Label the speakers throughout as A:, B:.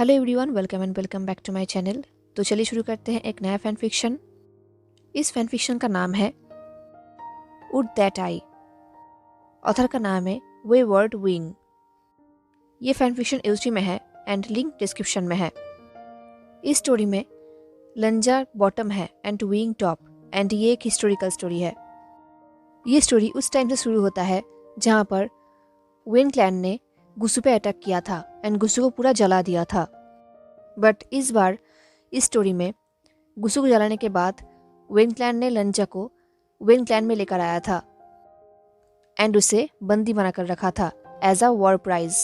A: Hello everyone, welcome and welcome back to my channel. तो चलिए शुरू करते हैं एक नया फैन फिक्शन। इस फैन फिक्शन का नाम है वुड दैट आई। ऑथर का नाम है वेवर्ड विंग। ये फैन फिक्शन यूट्यूब में है एंड लिंक डिस्क्रिप्शन में है। इस स्टोरी में लंजा बॉटम है एंड विंग टॉप, एंड ये एक हिस्टोरिकल स्टोरी है। ये स्टोरी उस टाइम से शुरू होता है जहाँ पर वेन क्लैन ने गुस्सू पे अटैक किया था एंड गुस्सू को पूरा जला दिया था। बट इस बार इस स्टोरी में गुस्सू को जलाने के बाद वेन क्लैन ने लंजा को वेन क्लैन में लेकर आया था एंड उसे बंदी बनाकर रखा था एज अ वॉर प्राइज।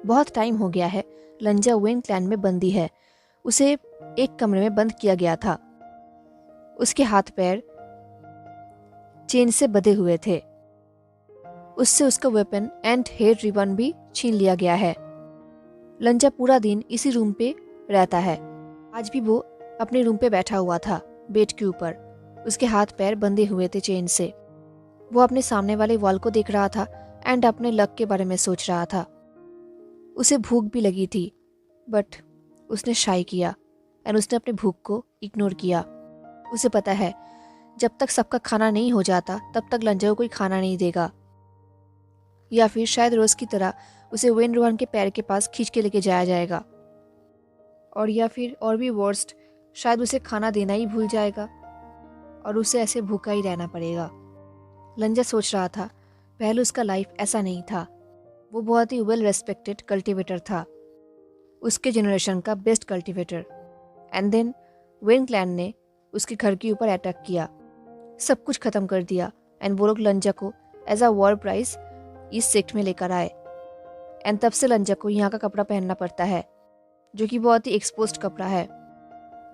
A: बहुत टाइम हो गया है लंजा वेन क्लैन में बंदी है। उसे एक कमरे में बंद किया गया था। उसके हाथ पैर चेन से बंधे हुए थे। उससे उसका वेपन एंड हेयर रिबन भी छीन लिया गया है। लंजा पूरा दिन इसी रूम पे रहता है। आज भी वो अपने रूम पे बैठा हुआ था बेड के ऊपर। उसके हाथ पैर बंधे हुए थे चेन से। वो अपने सामने वाले वॉल को देख रहा था एंड अपने लक के बारे में सोच रहा था। उसे भूख भी लगी थी बट उसने शाई किया एंड उसने अपनी भूख को इग्नोर किया। उसे पता है जब तक सबका खाना नहीं हो जाता तब तक लंजा को कोई खाना नहीं देगा, या फिर शायद रोज की तरह उसे वेन रोहन के पैर के पास खींच के लेके जाया जाएगा, और या फिर और भी वर्स्ट, शायद उसे खाना देना ही भूल जाएगा और उसे ऐसे भूखा ही रहना पड़ेगा। लंजा सोच रहा था पहले उसका लाइफ ऐसा नहीं था। वो बहुत ही वेल रेस्पेक्टेड कल्टीवेटर था, उसके जनरेशन का best cultivator. And then when clan ने उसके घर के ऊपर अटैक किया, सब कुछ खत्म कर दिया एंड वो लोग लंजा को एज अ वॉर प्राइज इस सेक्ट में लेकर आए। एंड तब से लंजा को यहाँ का कपड़ा पहनना पड़ता है जो कि बहुत ही एक्सपोज्ड कपड़ा है।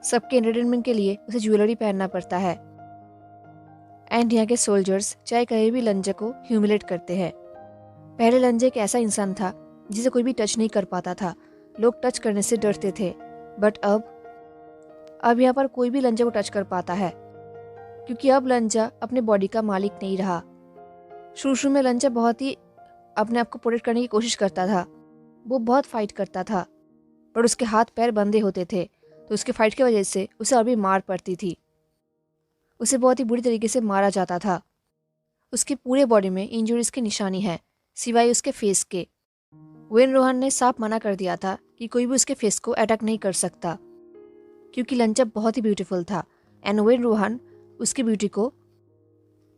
A: सबके एंटरटेनमेंट के लिए उसे ज्वेलरी पहनना पड़ता है। एंड यहाँ के सोल्जर्स चाहे कहीं भी लंजा को ह्यूमिलेट करते हैं। पहले लंजा एक ऐसा इंसान था जिसे कोई भी टच नहीं कर पाता था। लोग टच करने से डरते थे। बट अब यहाँ पर कोई भी लंजा को टच कर पाता है, क्योंकि अब लंजा अपने बॉडी का मालिक नहीं रहा। शुरू में लंजा बहुत ही अपने आप को प्रोटेक्ट करने की कोशिश करता था। वो बहुत फाइट करता था पर उसके हाथ पैर बंधे होते थे, तो उसके फाइट की वजह से उसे और भी मार पड़ती थी। उसे बहुत ही बुरी तरीके से मारा जाता था। उसके पूरे बॉडी में इंजरीज की निशानी है सिवाय उसके फेस के। वेन रोहन ने साफ मना कर दिया था कि कोई भी उसके फेस को अटैक नहीं कर सकता, क्योंकि लंजा बहुत ही ब्यूटीफुल था एंड वेन रोहन उसकी ब्यूटी को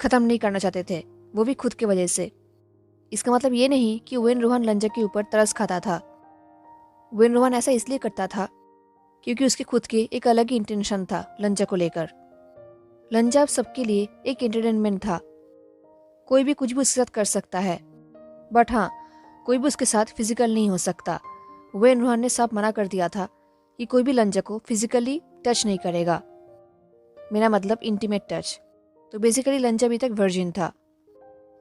A: ख़त्म नहीं करना चाहते थे, वो भी खुद की वजह से। इसका मतलब ये नहीं कि वेन रोहन लंजा के ऊपर तरस खाता था। वेन रोहन ऐसा इसलिए करता था क्योंकि उसके खुद के एक अलग ही इंटेंशन था लंजा को लेकर। लंजा अब सबके लिए एक एंटरटेनमेंट था। कोई भी कुछ भी उसके साथ कर सकता है, बट हाँ, कोई भी उसके साथ फिजिकल नहीं हो सकता। वेन रोहन ने साफ मना कर दिया था कि कोई भी लंजा को फिजिकली टच नहीं करेगा, मेरा मतलब इंटीमेट टच। तो बेसिकली लंजा अभी तक वर्जिन था,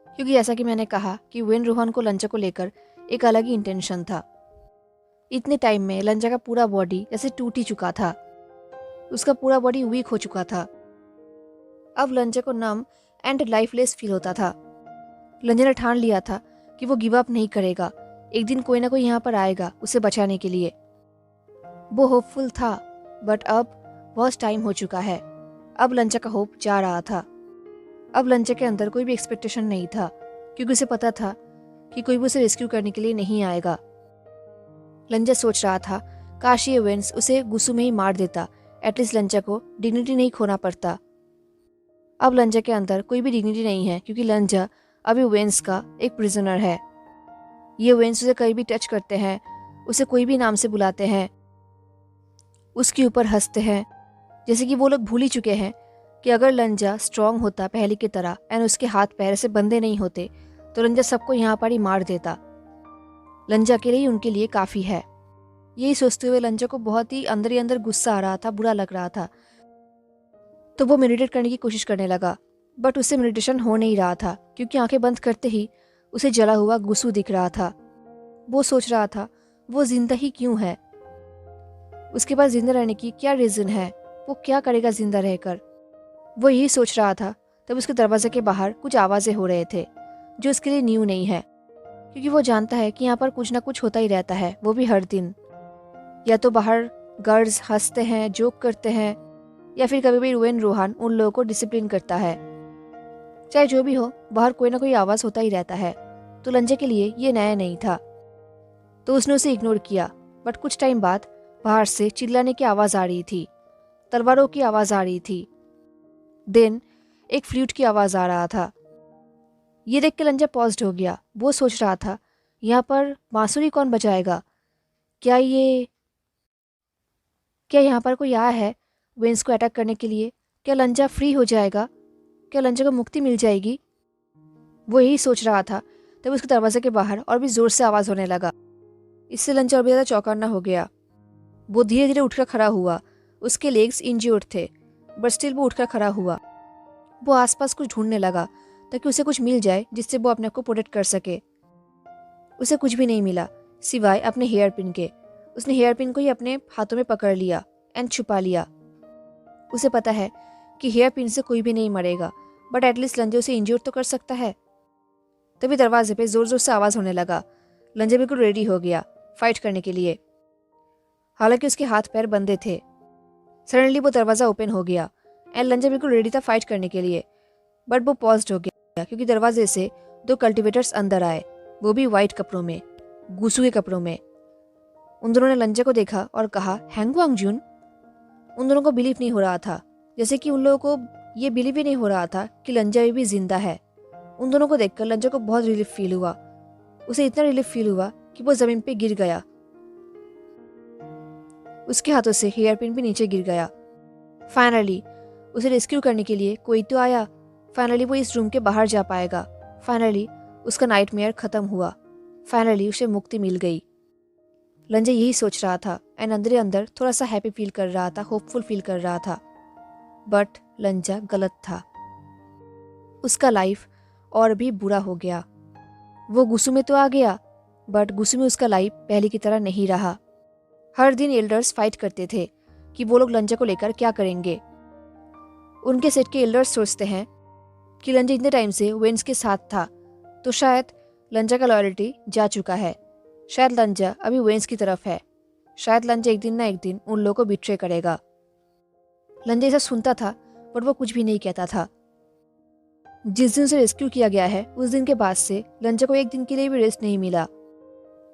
A: क्योंकि जैसा कि मैंने कहा कि वेन रोहन को लंजा को लेकर एक अलग ही इंटेंशन था। इतने टाइम में लंजा का पूरा बॉडी जैसे टूट ही चुका था। उसका पूरा बॉडी वीक हो चुका था। अब लंजा को नम एंड लाइफलेस फील होता था। लंजा ने ठान लिया था कि वो गिव अप नहीं करेगा। एक दिन कोई ना कोई यहाँ पर आएगा उसे बचाने के लिए। वो होपफुल था, बट अब बहुत टाइम हो चुका है। अब लंजा का होप जा रहा था। अब लंजा के अंदर कोई भी एक्सपेक्टेशन नहीं था, क्योंकि उसे पता था कि कोई भी उसे रेस्क्यू करने के लिए नहीं आएगा। लंजा सोच रहा था काश ये वेंस उसे गुस्सू में ही मार देता, एटलीस्ट लंजा को डिग्निटी नहीं खोना पड़ता। अब लंजा के अंदर कोई भी डिग्निटी नहीं है, क्योंकि लंजा अभी वेंस का एक प्रिजनर है। ये वेंस उसे कहीं भी टच करते हैं, उसे कोई भी नाम से बुलाते हैं, उसके ऊपर हंसते हैं, जैसे कि वो लोग भूल ही चुके हैं कि अगर लंजा स्ट्रांग होता पहले की तरह एंड उसके हाथ पैर से बंधे नहीं होते तो लंजा सबको यहाँ पर ही मार देता। लंजा के लिए उनके लिए काफ़ी है। यही सोचते हुए लंजा को बहुत ही अंदर गुस्सा आ रहा था, बुरा लग रहा था। तो वो मेडिटेट करने की कोशिश करने लगा, बट उससे मेडिटेशन हो नहीं रहा था, क्योंकि आंखें बंद करते ही उसे जला हुआ गुस्सू दिख रहा था। वो सोच रहा था वो जिंदा ही क्यों है, उसके पास जिंदा रहने की क्या रीज़न है, वो क्या करेगा जिंदा रहकर। वो यही सोच रहा था तब उसके दरवाजे के बाहर कुछ आवाज़ें हो रहे थे जो उसके लिए न्यू नहीं है। क्योंकि वो जानता है कि यहाँ पर कुछ ना कुछ होता ही रहता है, वो भी हर दिन। या तो बाहर गर्ल्स हंसते हैं, जोक करते हैं, या फिर कभी भी वेन रोहान उन लोगों को डिसिप्लिन करता है। चाहे जो भी हो, बाहर कोई ना कोई आवाज़ होता ही रहता है। तो लंजे के लिए ये नया नहीं था, तो उसने उसे इग्नोर किया। बट कुछ टाइम बाद बाहर से चिल्लाने की आवाज़ आ रही थी, तलवारों की आवाज़ आ रही थी, देन एक फ्लूट की आवाज़ आ रहा था। ये देख के लंजा पॉज्ड हो गया। वो सोच रहा था, यहाँ पर बांसुरी कौन बजाएगा? क्या यहाँ पर कोई आया है वेंस को अटैक करने के लिए? क्या लंजा फ्री हो जाएगा? क्या लंजा को मुक्ति मिल जाएगी? वो यही सोच रहा था तब उसके दरवाजे के बाहर और भी जोर से आवाज़ होने लगा। इससे लंजा और भी ज़्यादा चौंकाना हो गया। वो धीरे धीरे उठकर खड़ा हुआ। उसके लेग्स इंज्योर्ड थे, बट स्टिल वो उठकर खड़ा हुआ। वो आसपास कुछ ढूंढने लगा ताकि उसे कुछ मिल जाए जिससे वो अपने आप को प्रोटेक्ट कर सके। उसे कुछ भी नहीं मिला सिवाय अपने हेयर पिन के। उसने हेयर पिन को ही अपने हाथों में पकड़ लिया एंड छुपा लिया। उसे पता है कि हेयर पिन से कोई भी नहीं मरेगा, बट एटलीस्ट लंजे उसे इंज्योर तो कर सकता है। तभी दरवाजे पे जोर जोर से आवाज़ होने लगा। लंजे बिल्कुल रेडी हो गया फाइट करने के लिए, हालांकि उसके हाथ पैर बंधे थे। सडनली वो दरवाज़ा ओपन हो गया एंड लंजा बिल्कुल रेडी था फाइट करने के लिए। बट वो पॉज्ड हो गया क्योंकि दरवाजे से 2 कल्टिवेटर्स अंदर आए, वो भी वाइट कपड़ों में, गूसू के कपड़ों में। उन दोनों ने लंजे को देखा और कहा, हैंग वांग जून। उन दोनों को बिलीव नहीं हो रहा था, जैसे कि उन लोगों को ये बिलीव ही नहीं हो रहा था कि लंजा भी जिंदा है। उन दोनों को देखकर लंजा को बहुत रिलीफ फील हुआ। उसे इतना रिलीफ फील हुआ कि वो जमीन पे गिर गया। उसके हाथों से हेयर पिन भी नीचे गिर गया। फाइनली उसे रेस्क्यू करने के लिए कोई तो आया। फाइनली वो इस रूम के बाहर जा पाएगा। फाइनली उसका नाइटमेयर खत्म हुआ। फाइनली उसे मुक्ति मिल गई। लंजा यही सोच रहा था एंड अंदर ही अंदर थोड़ा सा हैप्पी फील कर रहा था, होपफुल फील कर रहा था। बट लंजा गलत था। उसका लाइफ और भी बुरा हो गया। वो गुस्सू में तो आ गया, बट गुस्सू में उसका लाइफ पहले की तरह नहीं रहा। हर दिन एल्डर्स फाइट करते थे कि वो लोग लंजा को लेकर क्या करेंगे। उनके सेट के एल्डर्स सोचते हैं कि लंजा इतने टाइम से वेंस के साथ था, तो शायद लंजा का लॉयल्टी जा चुका है। शायद लंजा अभी वेंस की तरफ है। शायद लंजा एक दिन ना एक दिन उन लोगों को बिट्रे करेगा। लंजा ऐसा सुनता था, पर वो कुछ भी नहीं कहता था। जिस दिन उसे रेस्क्यू किया गया है, उस दिन के बाद से लंजा को एक दिन के लिए भी रेस्ट नहीं मिला।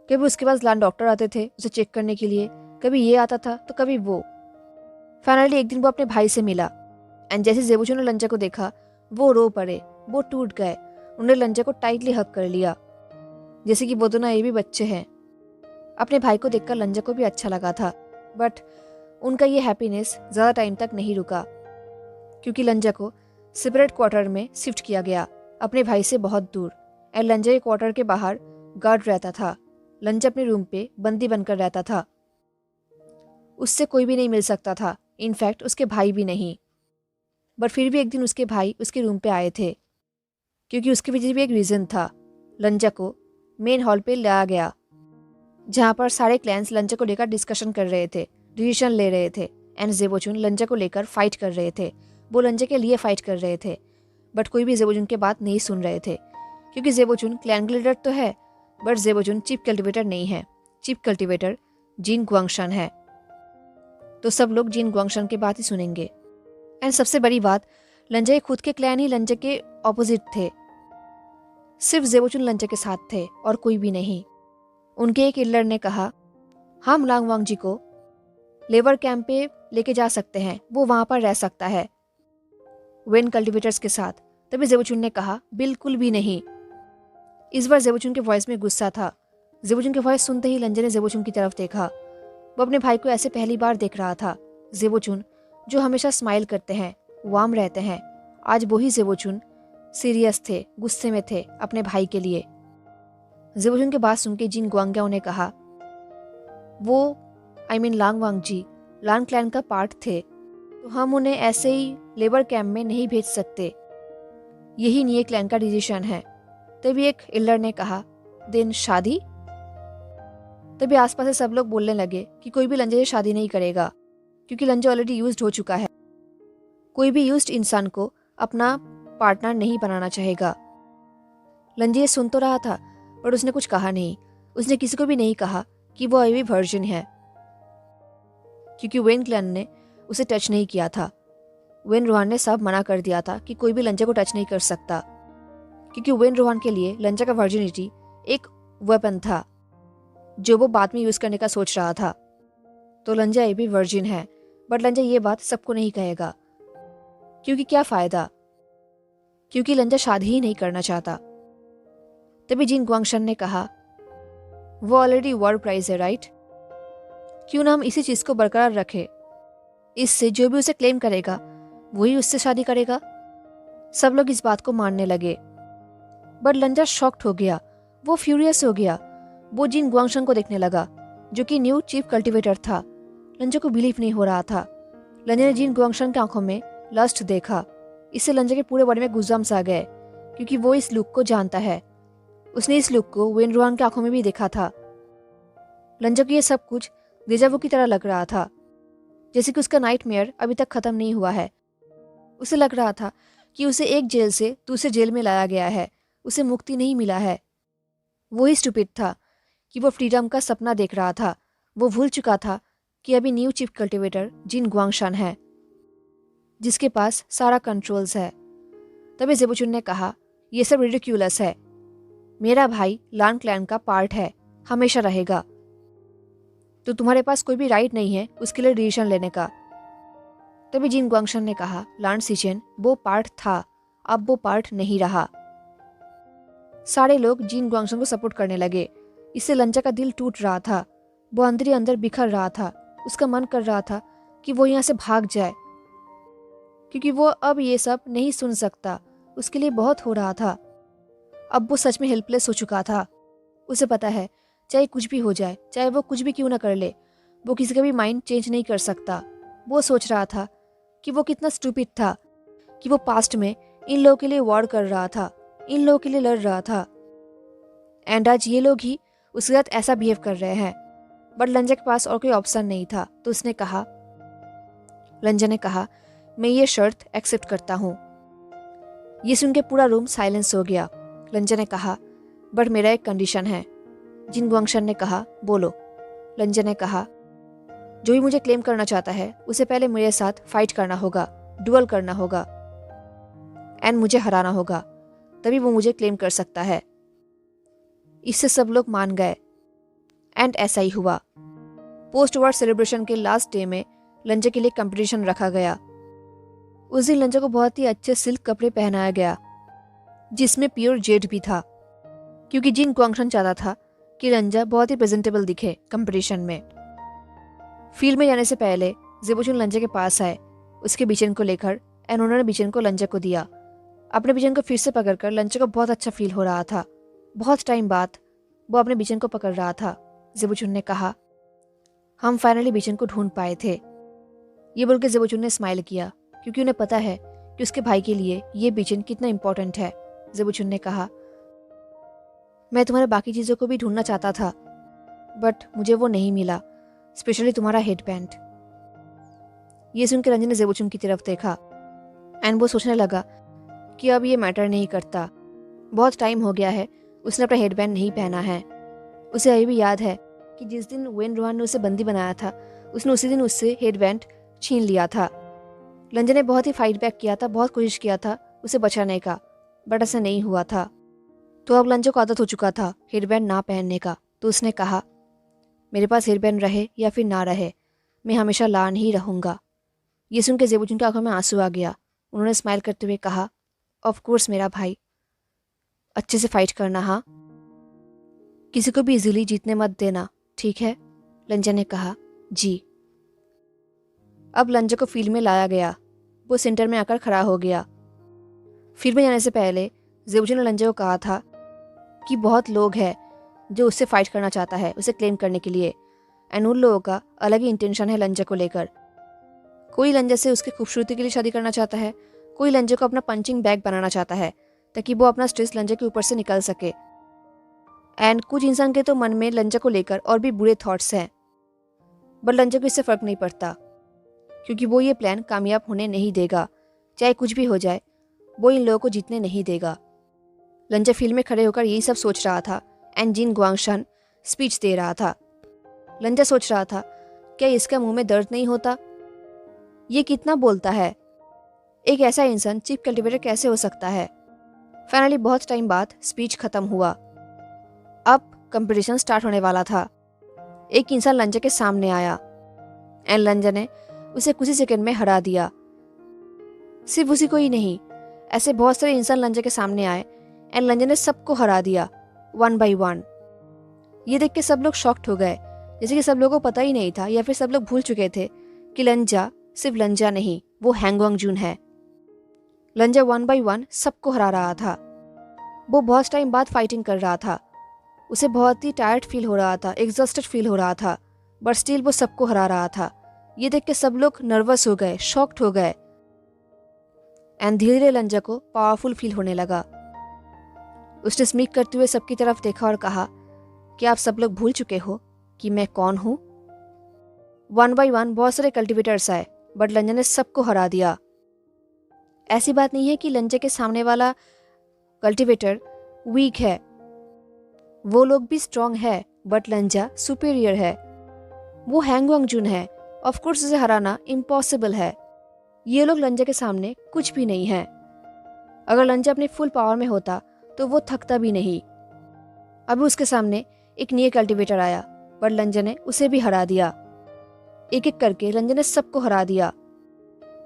A: कभी उसके पास लैंड डॉक्टर आते थे उसे चेक करने के लिए, कभी ये आता था तो कभी वो। फाइनली एक दिन वो अपने भाई से मिला एंड जैसे जेबुचू ने लंजा को देखा, वो रो पड़े, वो टूट गए। उन्होंने लंजा को टाइटली हग कर लिया, जैसे कि वो दोनों ये भी बच्चे हैं। अपने भाई को देखकर लंजा को भी अच्छा लगा था, बट उनका ये हैप्पीनेस ज़्यादा टाइम तक नहीं रुका, क्योंकि लंजा को सेपरेट क्वार्टर में शिफ्ट किया गया, अपने भाई से बहुत दूर। एंड लंजा के क्वार्टर के बाहर गार्ड रहता था। लंजा अपने रूम पे बंदी बनकर रहता था। उससे कोई भी नहीं मिल सकता था, इनफैक्ट उसके भाई भी नहीं। बट फिर भी एक दिन उसके भाई उसके रूम पे आए थे, क्योंकि उसके पीछे भी एक रीज़न था। लंजा को मेन हॉल पे लाया गया, जहाँ पर सारे क्लैंस लंजा को लेकर डिस्कशन कर रहे थे, डिसीजन ले रहे थे। एंड जेबोचुन लंजा को लेकर फाइट कर रहे थे। वो लंजा के लिए फाइट कर रहे थे, बट कोई भी जेबोचुन की बात नहीं सुन रहे थे, क्योंकि जेबोचुन क्लैन लीडर तो है, बट जेबोचुन चीफ कल्टिवेटर नहीं है। चीफ कल्टिवेटर जिन गुआंगशान है, तो सब लोग जिन गुआंगशान की बात ही सुनेंगे। एंड सबसे बड़ी बात, लंजा के खुद के क्लैन ही लंजा के ऑपोजिट थे। सिर्फ जेबोचुन लंजा के साथ थे और कोई भी नहीं। उनके एक एल्डर ने कहा, हम लांगवांग जी को लेबर कैंप पे लेके जा सकते हैं, वो वहां पर रह सकता है वेन कल्टिवेटर्स के साथ। तभी जेबोचुन ने कहा, बिल्कुल भी नहीं। इस बार जेबोचुन के वॉइस में गुस्सा था। जेबोचुन के वॉइस सुनते ही लंजा ने जेबोचुन की तरफ देखा। वो अपने भाई को ऐसे पहली बार देख रहा था। जेबोचुन जो हमेशा स्माइल करते हैं, वार्म रहते हैं, आज वही जेबोचुन सीरियस थे, गुस्से में थे अपने भाई के लिए। जेबोचुन की बात सुन के जिन गुआंग्याओं ने कहा, वो लांगवांग जी लांग क्लैन का पार्ट थे, तो हम उन्हें ऐसे ही लेबर कैंप में नहीं भेज सकते। यही निये क्लैन का डिसीजन है। तभी एक एल्डर ने कहा, दिन शादी? तभी आसपास से सब लोग बोलने लगे कि कोई भी लंजा से शादी नहीं करेगा, क्योंकि लंजा ऑलरेडी यूज्ड हो चुका है। कोई भी यूज्ड इंसान को अपना पार्टनर नहीं बनाना चाहेगा। लंजा ये सुन तो रहा था, पर उसने कुछ कहा नहीं। उसने किसी को भी नहीं कहा कि वो अभी भी वर्जिन है, क्योंकि वेन क्लैन ने उसे टच नहीं किया था। वेन रोहान ने साफ मना कर दिया था कि कोई भी लंजा को टच नहीं कर सकता, क्योंकि वेन रोहान के लिए लंजा का वर्जिनिटी एक वेपन था जो वो बाद में यूज करने का सोच रहा था। तो लंजा ये भी वर्जिन है, बट लंजा ये बात सबको नहीं कहेगा, क्योंकि क्या फायदा, क्योंकि लंजा शादी ही नहीं करना चाहता। तभी जिन गुआंगशन ने कहा, वो ऑलरेडी वर्ल्ड प्राइज है राइट, क्यों ना हम इसी चीज को बरकरार रखें। इससे जो भी उसे क्लेम करेगा वही उससे शादी करेगा। सब लोग इस बात को मानने लगे, बट लंजा शॉक्ड हो गया, वो फ्यूरियस हो गया। वो जिन गुआंगशन को देखने लगा, जो कि न्यू चीफ कल्टीवेटर था। लंजा को बिलीव नहीं हो रहा था। लंजा ने जिन गुआंगशन की आंखों में लस्ट देखा। इससे लंजा के पूरे बॉडी में गूज़बम्स आ गए, क्योंकि वो इस लुक को जानता है। उसने इस लुक को वेन रोहान की आंखों में भी देखा था। लंजा को ये सब कुछ डेजावू की तरह लग रहा था, जैसे कि उसका नाइटमेयर अभी तक खत्म नहीं हुआ है। उसे लग रहा था कि उसे एक जेल से दूसरे जेल में लाया गया है, उसे मुक्ति नहीं मिला है। वो ही स्टूपिड था कि वो फ्रीडम का सपना देख रहा था। वो भूल चुका था कि अभी न्यू चीफ कल्टीवेटर जिन गुआंगशन है, जिसके पास सारा कंट्रोल्स है। तभी ज़ेबुचुन ने कहा, ये सब रिडिक्यूलस है। मेरा भाई लान क्लैन का पार्ट है, हमेशा रहेगा। तो तुम्हारे पास कोई भी राइट नहीं है उसके लिए डिसीजन लेने का। तभी जिन गुआंगशन ने कहा, लान सीचेन वो पार्ट था, अब वो पार्ट नहीं रहा। सारे लोग जिन गुआंगशन को सपोर्ट करने लगे। इससे लंजा का दिल टूट रहा था। वो अंदर ही अंदर बिखर रहा था। उसका मन कर रहा था कि वो यहाँ से भाग जाए, क्योंकि वो अब ये सब नहीं सुन सकता। उसके लिए बहुत हो रहा था। अब वो सच में हेल्पलेस हो चुका था। उसे पता है, चाहे कुछ भी हो जाए, चाहे वो कुछ भी क्यों ना कर ले, वो किसी का भी माइंड चेंज नहीं कर सकता। वो सोच रहा था कि वो कितना स्टूपिड था कि वो पास्ट में इन लोगों के लिए वॉर कर रहा था, इन लोगों के लिए लड़ रहा था, एंड आज ये लोग ही उसके साथ ऐसा बिहेव कर रहे हैं। बट लंजा के पास और कोई ऑप्शन नहीं था, तो उसने कहा, लंजा ने कहा, मैं ये शर्त एक्सेप्ट करता हूँ। ये सुन के पूरा रूम साइलेंस हो गया। लंजा ने कहा, बट मेरा एक कंडीशन है। जिन गुआंगशन ने कहा, बोलो। लंजा ने कहा, जो भी मुझे क्लेम करना चाहता है उसे पहले मेरे साथ फाइट करना होगा, डुअल करना होगा, एंड मुझे हराना होगा, तभी वो मुझे क्लेम कर सकता है। इससे सब लोग मान गए, एंड ऐसा ही हुआ। पोस्ट वॉर सेलिब्रेशन के लास्ट डे में लंजा के लिए कंपटीशन रखा गया। उस दिन लंजा को बहुत ही अच्छे सिल्क कपड़े पहनाया गया, जिसमें प्योर जेड भी था, क्योंकि जिन गुआंगशन चाहता था कि लंजा बहुत ही प्रेजेंटेबल दिखे कंपटीशन में। फील्ड में जाने से पहले ज़ेबुचुन लंजा के पास आए उसके बिचन को लेकर, एंड उन्होंने बिचन को लंजा को दिया। अपने बिचन को फिर से पकड़कर लंजा को बहुत अच्छा फील हो रहा था। बहुत टाइम बाद वो अपने बिचन को पकड़ रहा था। ज़ेबुचुन ने कहा, हम फाइनली बिचन को ढूंढ पाए थे। ये बोल के ज़ेबुचुन ने स्माइल किया, क्योंकि उन्हें पता है कि उसके भाई के लिए ये बिचन कितना इंपॉर्टेंट है। ज़ेबुचुन ने कहा, मैं तुम्हारे बाकी चीज़ों को भी ढूंढना चाहता था, बट मुझे वो नहीं मिला, स्पेशली तुम्हारा हेडबैंड। ये सुनकर रंजन ने ज़ेबुचुन की तरफ देखा, एंड वो सोचने लगा कि अब ये मैटर नहीं करता। बहुत टाइम हो गया है उसने अपना हेडबैंड नहीं पहना है। उसे अभी भी याद है कि जिस दिन वेन रोहान ने उसे बंदी बनाया था, उसने उसी दिन उससे हेडबैंड छीन लिया था। लंजन ने बहुत ही फाइट बैक किया था, बहुत कोशिश किया था उसे बचाने का, बट ऐसा नहीं हुआ था। तो अब लंजन को आदत हो चुका था हेडबैंड ना पहनने का, तो उसने कहा, मेरे पास हेडबैंड रहे या फिर ना रहे, मैं हमेशा लान ही रहूँगा। ये सुन के ज़ेबुचुन की आंखों में आंसू आ गया। उन्होंने स्माइल करते हुए कहा, ऑफ कोर्स मेरा भाई, अच्छे से फाइट करना, हाँ, किसी को भी इजीली जीतने मत देना, ठीक है? लंजा ने कहा, जी। अब लंजा को फील्ड में लाया गया। वो सेंटर में आकर खड़ा हो गया। फील्ड में जाने से पहले ज़ेबुचुन ने लंजा को कहा था कि बहुत लोग हैं जो उससे फाइट करना चाहता है, उसे क्लेम करने के लिए, एंड उन लोगों का अलग ही इंटेंशन है लंजा को लेकर। कोई लंजा से उसकी खूबसूरती के लिए शादी करना चाहता है, कोई लंजा को अपना पंचिंग बैग बनाना चाहता है ताकि वो अपना स्ट्रेस लंजा के ऊपर से निकल सके। एंड कुछ इंसान के तो मन में लंजा को लेकर और भी बुरे थॉट्स हैं, बट लंजा को इससे फर्क नहीं पड़ता, क्योंकि वो ये प्लान कामयाब होने नहीं देगा। चाहे कुछ भी हो जाए, वो इन लोगों को जीतने नहीं देगा। लंजा फील्ड में खड़े होकर यही सब सोच रहा था, एंड जिन गुआंगशान स्पीच दे रहा था। लंजा सोच रहा था, क्या इसका मुंह में दर्द नहीं होता? ये कितना बोलता है? एक ऐसा इंसान चीफ कल्टीवेटर कैसे हो सकता है? फाइनली बहुत टाइम बाद स्पीच खत्म हुआ। अब कंपटीशन स्टार्ट होने वाला था। एक इंसान लंजा के सामने आया एंड लंजा ने उसे कुछ ही सेकंड में हरा दिया। सिर्फ उसी को ही नहीं, ऐसे बहुत सारे इंसान लंजा के सामने आए एंड लंजा ने सबको हरा दिया, 1 by 1। ये देख के सब लोग शॉक्ड हो गए, जैसे कि सब लोगों को पता ही नहीं था या फिर सब लोग भूल चुके थे कि लंजा सिर्फ लंजा नहीं, वो हैंग वांगजून है। लंजा 1 by 1 सबको हरा रहा था। वो बहुत टाइम बाद फाइटिंग कर रहा था। उसे बहुत ही टायर्ड फील हो रहा था, एग्जॉस्टेड फील हो रहा था, बट स्टिल वो सबको हरा रहा था। ये देख के सब लोग नर्वस हो गए, शॉक्ड हो गए एंड धीरे धीरे लंजा को पावरफुल फील होने लगा। उसने स्मीक करते हुए सबकी तरफ देखा और कहा, क्या आप सब लोग भूल चुके हो कि मैं कौन हूं? 1 by 1 बहुत सारे कल्टीवेटर्स आए, बट लंजा ने सबको हरा दिया। ऐसी बात नहीं है कि लंजा के सामने वाला कल्टीवेटर वीक है, वो लोग भी स्ट्रांग है, बट लंजा सुपीरियर है। वो हैंग वांगजून है, ऑफ कोर्स उसे हराना इम्पॉसिबल है। ये लोग लंजा के सामने कुछ भी नहीं है। अगर लंजा अपने फुल पावर में होता तो वो थकता भी नहीं। अभी उसके सामने एक नया कल्टीवेटर आया, पर लंजा ने उसे भी हरा दिया। एक एक करके लंजा ने सबको हरा दिया।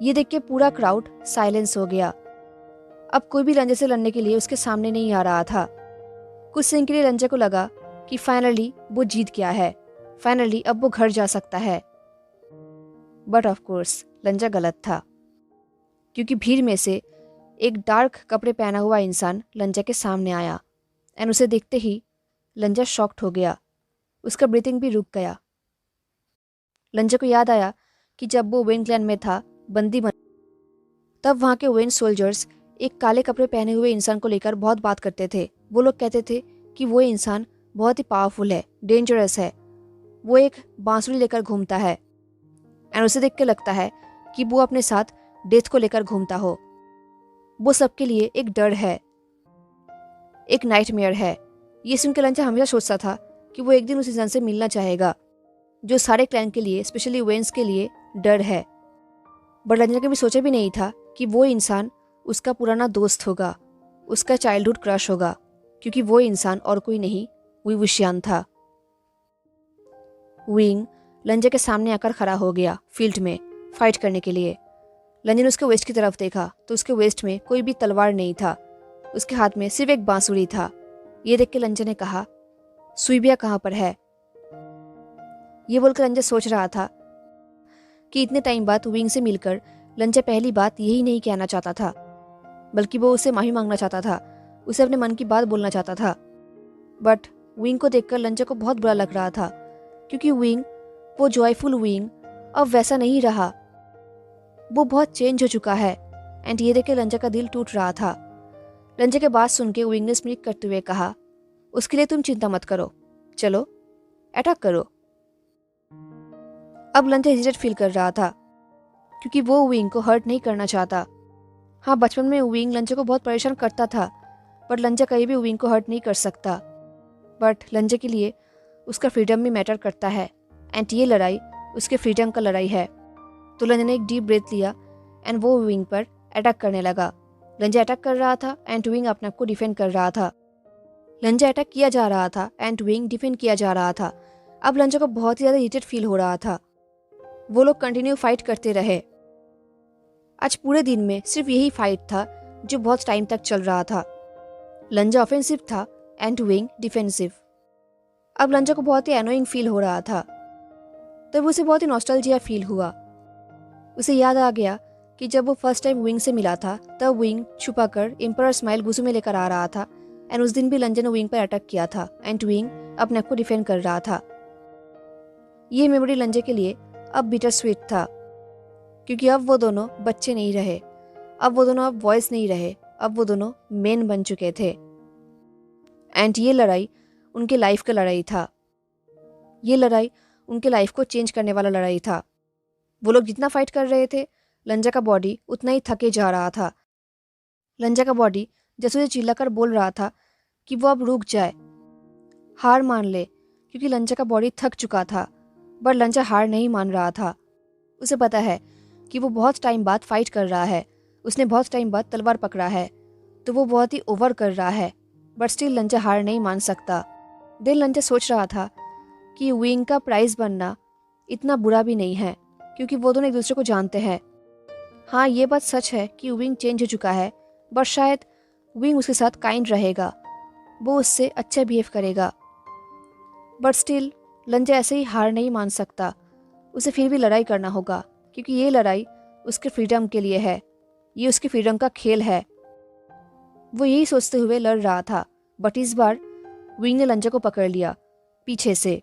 A: ये देख के पूरा क्राउड साइलेंस हो गया। अब कोई भी लंजा से लड़ने के लिए उसके सामने नहीं आ रहा था। कुछ सेकंड के लिए लंजा को लगा कि फाइनली वो जीत गया है, फाइनली अब वो घर जा सकता है। बट ऑफ कोर्स लंजा गलत था, क्योंकि भीड़ में से एक डार्क कपड़े पहना हुआ इंसान लंजा के सामने आया एंड उसे देखते ही लंजा शॉक्ड हो गया। उसका ब्रीथिंग भी रुक गया। लंजा को याद आया कि जब वो वेन क्लैन में था बंदी बन, तब वहाँ के वेन सोल्जर्स एक काले कपड़े पहने हुए इंसान को लेकर बहुत बात करते थे। वो लोग कहते थे कि वो इंसान बहुत ही पावरफुल है, डेंजरस है, वो एक बांसुरी लेकर घूमता है एंड उसे देख के लगता है कि वो अपने साथ डेथ को लेकर घूमता हो। वो सबके लिए एक डर है, एक नाइटमेयर है। ये सुनकर लंजा हमेशा सोचता था कि वो एक दिन उस इंसान से मिलना चाहेगा जो सारे क्लैन के लिए, स्पेशली वेन्स के लिए डर है। बट लंजा ने कभी सोचा भी नहीं था कि वो इंसान उसका पुराना दोस्त होगा, उसका चाइल्डहुड क्रश होगा, क्योंकि वो इंसान और कोई नहीं, वही वुशियान था। विंग लंजा के सामने आकर खड़ा हो गया फील्ड में फाइट करने के लिए। लंजा ने उसके वेस्ट की तरफ देखा तो उसके वेस्ट में कोई भी तलवार नहीं था, उसके हाथ में सिर्फ एक बांसुरी था। ये देख के लंजा ने कहा, सुइबिया कहाँ पर है? ये बोलकर लंजा सोच रहा था कि इतने टाइम बाद विंग से मिलकर लंजा पहली बात यही नहीं कहना चाहता था, बल्कि वो उसे माफी मांगना चाहता था, उसे अपने मन की बात बोलना चाहता था। बट विंग को देखकर लंजा को बहुत बुरा लग रहा था, क्योंकि विंग, वो जॉयफुल विंग अब वैसा नहीं रहा। वो बहुत चेंज हो चुका है एंड ये देख के लंजा का दिल टूट रहा था। लंजा के बात सुन के विंग ने स्मीक करते हुए कहा, उसके लिए तुम चिंता मत करो, चलो अटैक करो। अब लंजा हेजिटेट फील कर रहा था, क्योंकि वो विंग को हर्ट नहीं करना चाहता। हाँ, बचपन में विंग लंजा को बहुत परेशान करता था, बट लंजा कहीं भी विंग को हर्ट नहीं कर सकता। बट लंजा के लिए उसका फ्रीडम भी मैटर करता है एंड ये लड़ाई उसके फ्रीडम का लड़ाई है। तो लंजा ने एक डीप ब्रेथ लिया एंड वो विंग पर अटैक करने लगा। लंजा अटैक कर रहा था एंड विंग अपने आप को डिफेंड कर रहा था। लंजा अटैक किया जा रहा था एंड विंग डिफेंड किया जा रहा था। अब लंजा को बहुत ही ज़्यादा इरिटेट फील हो रहा था। वो लोग कंटिन्यू फाइट करते रहे। आज पूरे दिन में सिर्फ यही फाइट था जो बहुत टाइम तक चल रहा था। लंजा ऑफेंसिव था एंड विंग डिफेंसिव। अब लंजा को बहुत ही एनोइंग फील हो रहा था। तब उसे बहुत ही नॉस्टैल्जिया फील हुआ। उसे याद आ गया कि जब वो फर्स्ट टाइम विंग से मिला था, तब विंग छुपाकर एम्परर स्माइल गुस्से में लेकर आ रहा था एंड उस दिन भी लंजा ने विंग पर अटैक किया था एंड विंग अपने आप को डिफेंड कर रहा था। ये मेमोरी लंजा के लिए अब बिटर स्वीट था, क्योंकि अब वो दोनों बच्चे नहीं रहे, अब वो दोनों अब बॉयज नहीं रहे, अब वो दोनों मेन बन चुके थे। एंड ये लड़ाई उनके लाइफ का लड़ाई था। ये लड़ाई उनके लाइफ को चेंज करने वाला लड़ाई था। वो लोग जितना फाइट कर रहे थे, लंजा का बॉडी उतना ही थके जा रहा था। लंजा का बॉडी जैसे उसे चिल्लाकर बोल रहा था कि वो अब रुक जाए। हार मान ले, क्योंकि लंजा का बॉडी थक चुका था। बट लंजा हार नहीं मान रहा था। उसे पता है कि वो बहुत टाइम बाद फाइट कर रहा है, उसने बहुत टाइम बाद तलवार पकड़ा है, तो वो बहुत ही ओवर कर रहा है। बट स्टिल लंजा हार नहीं मान सकता। दिल लंजा सोच रहा था कि विंग का प्राइज बनना इतना बुरा भी नहीं है, क्योंकि वो दोनों एक दूसरे को जानते हैं। हाँ, ये बात सच है कि विंग चेंज हो चुका है, बट शायद विंग उसके साथ काइंड रहेगा, वो उससे अच्छा बिहेव करेगा। बट स्टिल लंजा ऐसे ही हार नहीं मान सकता। उसे फिर भी लड़ाई करना होगा, क्योंकि ये लड़ाई उसके फ्रीडम के लिए है, ये उसके फ्रीडम का खेल है। वो यही सोचते हुए लड़ रहा था, बट इस बार विंग ने लंजा को पकड़ लिया पीछे से।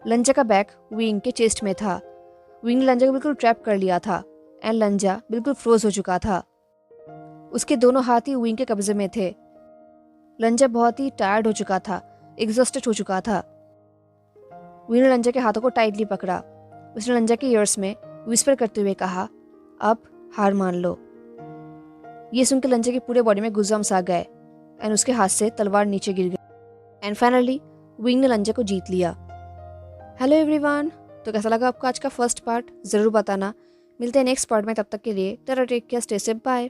A: लंजा का बैक विंग के चेस्ट में था। विंग ने लंजा को बिल्कुल ट्रैप कर लिया था एंड लंजा बिल्कुल फ्रोज हो चुका था। उसके दोनों हाथ ही विंग के कब्जे में थे। लंजा बहुत ही टायर्ड हो चुका था, एग्जॉस्टेड हो चुका था। विंग ने लंजा के हाथों को टाइटली पकड़ा। उसने लंजा के ईयर्स में विस्पर करते हुए कहा, अब हार मान लो। ये सुनकर लंजा के पूरे बॉडी में गुज़म्स आ गए एंड उसके हाथ से तलवार नीचे गिर गई एंड फाइनली विंग ने लंजा को जीत लिया। हेलो एवरीवन, तो कैसा लगा आपको आज का फर्स्ट पार्ट ज़रूर बताना। मिलते हैं नेक्स्ट पार्ट में, तब तक के लिए tata, take care, stay safe, bye.